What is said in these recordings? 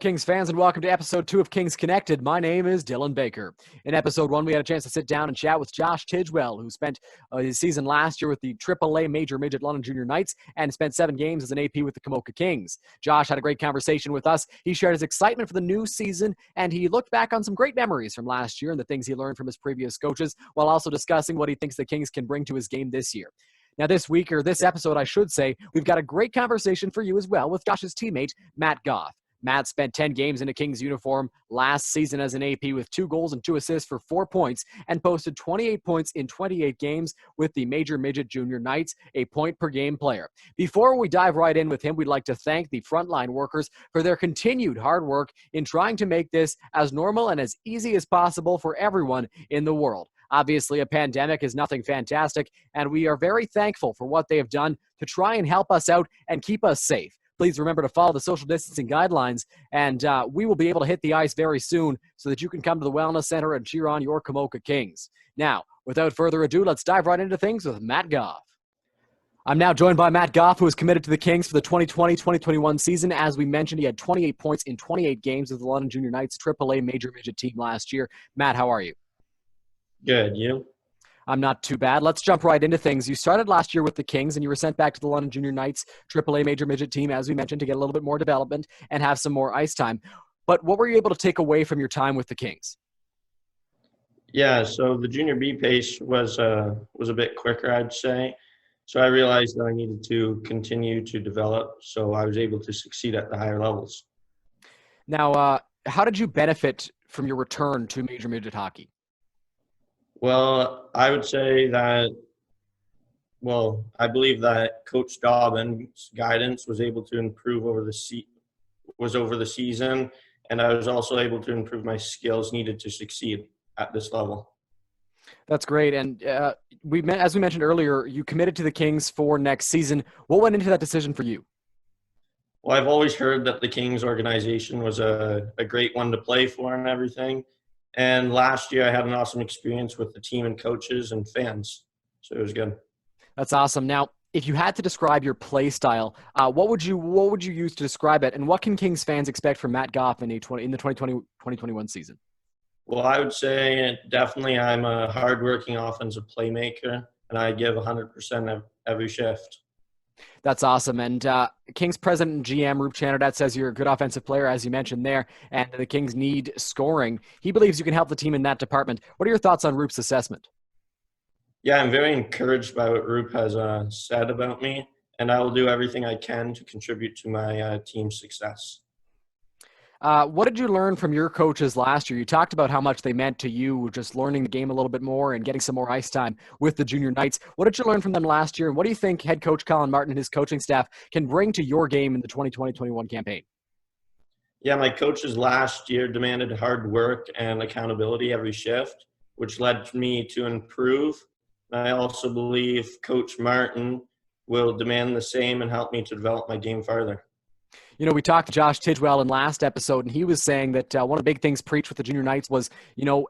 Kings fans, and welcome to episode 2 of Kings Connected. My name is Dylan Baker. In episode 1, we had a chance to sit down and chat with Josh Tidgwell, who spent his season last year with the AAA Major Midget London Junior Knights and spent 7 games as an AP with the Komoka Kings. Josh had a great conversation with us. He shared his excitement for the new season, and he looked back on some great memories from last year and the things he learned from his previous coaches, while also discussing what he thinks the Kings can bring to his game this year. Now, this week, or this episode, I should say, we've got a great conversation for you as well with Josh's teammate, Matt Gough. Matt spent 10 games in a Kings uniform last season as an AP with 2 goals and 2 assists for 4 points and posted 28 points in 28 games with the Major Midget Junior Knights, a point-per-game player. Before we dive right in with him, we'd like to thank the frontline workers for their continued hard work in trying to make this as normal and as easy as possible for everyone in the world. Obviously, a pandemic is nothing fantastic, and we are very thankful for what they have done to try and help us out and keep us safe. Please remember to follow the social distancing guidelines, and we will be able to hit the ice very soon so that you can come to the Wellness Center and cheer on your Komoka Kings. Now, without further ado, let's dive right into things with Matt Gough. I'm now joined by Matt Gough, who is committed to the Kings for the 2020-2021 season. As we mentioned, he had 28 points in 28 games with the London Junior Knights AAA Major Midget team last year. Matt, how are you? Good, you? I'm not too bad. Let's jump right into things. You started last year with the Kings, and you were sent back to the London Junior Knights AAA Major Midget team, as we mentioned, to get a little bit more development and have some more ice time. But what were you able to take away from your time with the Kings? Yeah, so the junior B pace was a bit quicker, I'd say. So I realized that I needed to continue to develop, so I was able to succeed at the higher levels. Now, how did you benefit from your return to Major Midget hockey? Well, I would say that, I believe that Coach Dobbin's guidance was able to improve over the season, and I was also able to improve my skills needed to succeed at this level. That's great. And as we mentioned earlier, you committed to the Kings for next season. What went into that decision for you? Well, I've always heard that the Kings organization was a great one to play for and everything. And last year I had an awesome experience with the team and coaches and fans. So it was good. That's awesome. Now, if you had to describe your play style, what would you use to describe it? And what can Kings fans expect from Matt Gough in the 2020-2021 season? Well, I would say definitely I'm a hardworking offensive playmaker, and I give 100% every shift. That's awesome. And Kings president and GM Roop Chanderdat says you're a good offensive player, as you mentioned there, and the Kings need scoring. He believes you can help the team in that department. What are your thoughts on Roop's assessment? Yeah, I'm very encouraged by what Roop has said about me, and I will do everything I can to contribute to my team's success. What did you learn from your coaches last year? You talked about how much they meant to you, just learning the game a little bit more and getting some more ice time with the Junior Knights. What did you learn from them last year, and what do you think head coach Colin Martin and his coaching staff can bring to your game in the 2020-21 campaign? Yeah, my coaches last year demanded hard work and accountability every shift, which led me to improve. I also believe Coach Martin will demand the same and help me to develop my game further. You know, we talked to Josh Tidgwell in last episode, and he was saying that one of the big things preached with the Junior Knights was,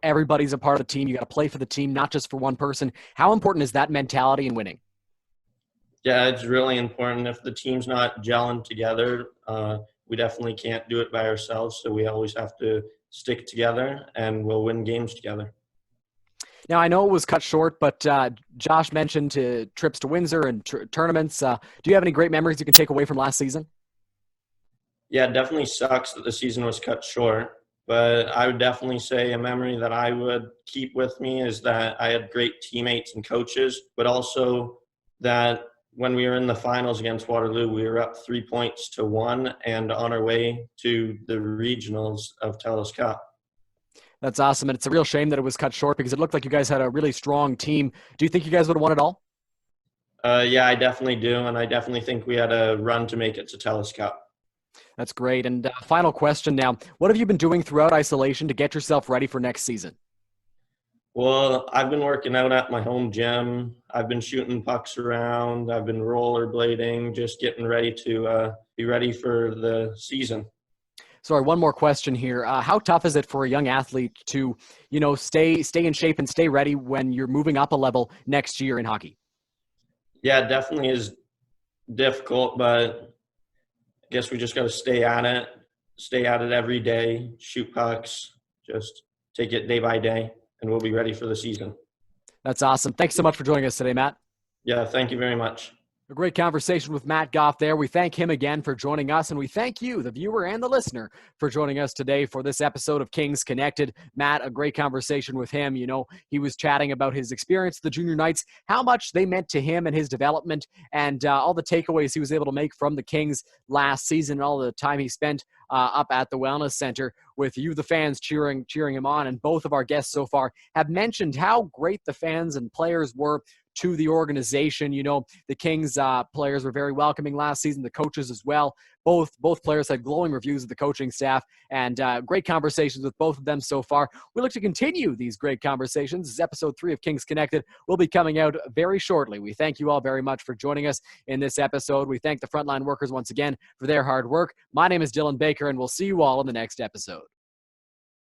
everybody's a part of the team. You got to play for the team, not just for one person. How important is that mentality in winning? Yeah, it's really important. If the team's not gelling together, we definitely can't do it by ourselves. So we always have to stick together, and we'll win games together. Now, I know it was cut short, but Josh mentioned trips to Windsor and tournaments. Do you have any great memories you can take away from last season? Yeah, it definitely sucks that the season was cut short, but I would definitely say a memory that I would keep with me is that I had great teammates and coaches, but also that when we were in the finals against Waterloo, we were up 3-1 and on our way to the regionals of TELUS Cup. That's awesome, and it's a real shame that it was cut short because it looked like you guys had a really strong team. Do you think you guys would have won it all? Yeah, I definitely do, and I definitely think we had a run to make it to TELUS Cup. That's great. And final question now. What have you been doing throughout isolation to get yourself ready for next season? Well, I've been working out at my home gym. I've been shooting pucks around. I've been rollerblading, just getting ready to be ready for the season. Sorry, one more question here. How tough is it for a young athlete to, stay in shape and stay ready when you're moving up a level next year in hockey? Yeah, it definitely is difficult, but I guess we just got to stay at it. stay at it every day, shoot pucks, just take it day by day, and we'll be ready for the season. That's awesome. Thanks so much for joining us today, Matt. Yeah, thank you very much. A great conversation with Matt Gough there. We thank him again for joining us, and we thank you, the viewer and the listener, for joining us today for this episode of Kings Connected. Matt, a great conversation with him. You know, he was chatting about his experience with the Junior Knights, how much they meant to him and his development, and all the takeaways he was able to make from the Kings last season, and all the time he spent up at the Wellness Center with you, the fans, cheering him on. And both of our guests so far have mentioned how great the fans and players were to the organization. You know, the Kings players were very welcoming last season, the coaches as well. Both players had glowing reviews of the coaching staff, and great conversations with both of them so far. We look to continue these great conversations. This is episode 3 of Kings Connected. Will be coming out very shortly. We thank you all very much for joining us in this episode. We thank the frontline workers once again for their hard work. My name is Dylan Baker, and we'll see you all in the next episode.